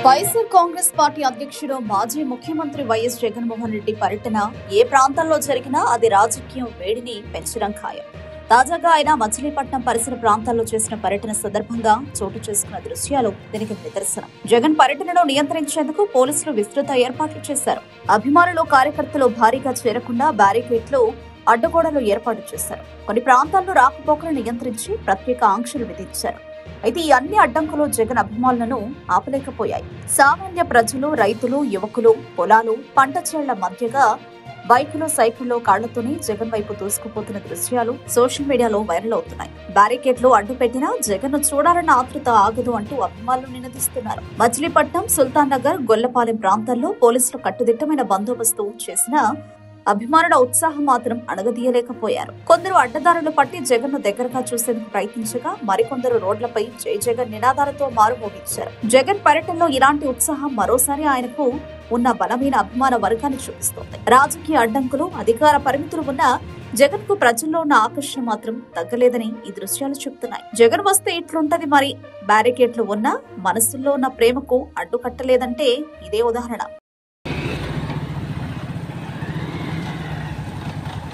YSR Congress party అధ్యక్షుడు మాజీ ముఖ్యమంత్రి వైఎస్ జగన్మోహన్ రెడ్డి పర్యటన ఏ ప్రాంతంలో జరిగినా అది రాజకీయ వేడిని పెంచడం ఖాయం. తాజాగా ఆయన మచిలీపట్నం పరిసర ప్రాంతాల్లో చేసిన పర్యటన సందర్భంగా చోటు చేసుకున్న దృశ్యాలు దీనికి నిదర్శనం. జగన్ పర్యటనను నియంత్రించేందుకు పోలీసులు విస్తృత ఏర్పాట్లు చేశారు. అభిమానులు కార్యకర్తలు భారీగా చేరకుండా బ్యారికేడ్లు అడ్డగోడలు ఏర్పాటు చేశారు. కొన్ని ప్రాంతాల్లో రాకపోకలు నియంత్రించి ప్రత్యేక ఆంక్షలు విధించారు. అయితే ఈ అన్ని అడ్డంకులు జగన్ అభిమానులను ఆపలేకపోయాయి. సామాన్య ప్రజలు, రైతులు, యువకులు పొలాలు, పంట చేళ్ల మధ్యగా బైకులు, సైకిల్లో కాళ్లతోనే జగన్ వైపు దూసుకుపోతున్న దృశ్యాలు సోషల్ మీడియాలో వైరల్ అవుతున్నాయి. బ్యారికేడ్లు అడ్డు పెట్టినా జగన్ ను చూడాలన్న ఆతృత ఆగదు అంటూ అభిమానులు నినదిస్తున్నారు. మచిలీపట్నం, సుల్తాన్ నగర్, గొల్లపాలెం ప్రాంతాల్లో పోలీసులు కట్టుదిట్టమైన బందోబస్తు చేసినా అభిమానుల ఉత్సాహం మాత్రం అణగదీయలేకపోయారు. కొందరు అడ్డదారులు పట్టి జగన్ ను దగ్గరగా చూసేందుకు ప్రయత్నించగా మరికొందరు రోడ్లపై జై జగన్ నినాదాలతో మారుమోగించారు. జగన్ పర్యటనలో ఇలాంటి ఉత్సాహం మరోసారి ఆయనకు ఉన్న బలమైన అభిమాన వర్గాన్ని చూపిస్తోంది. రాజకీయ అడ్డంకులు, అధికార పరిమితులు ఉన్న జగన్ కు ప్రజల్లో ఉన్న ఆకర్షణ మాత్రం తగ్గలేదని ఈ దృశ్యాలు చెబుతున్నాయి. జగన్ వస్తే ఇట్లుంటది మరి. బ్యారికేడ్లు ఉన్నా మనసుల్లో ఉన్న ప్రేమకు అడ్డుకట్టలేదంటే ఇదే ఉదాహరణ.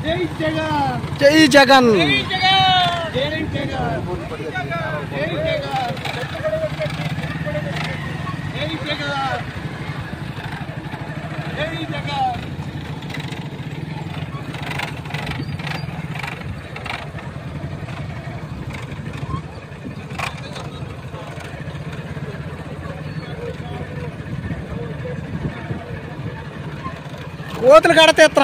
జై జగన్, జై జగన్, జై జగన్, జై జగన్, జై జగన్, జై జగన్, జై జగన్. కోతులు కడతేత్ర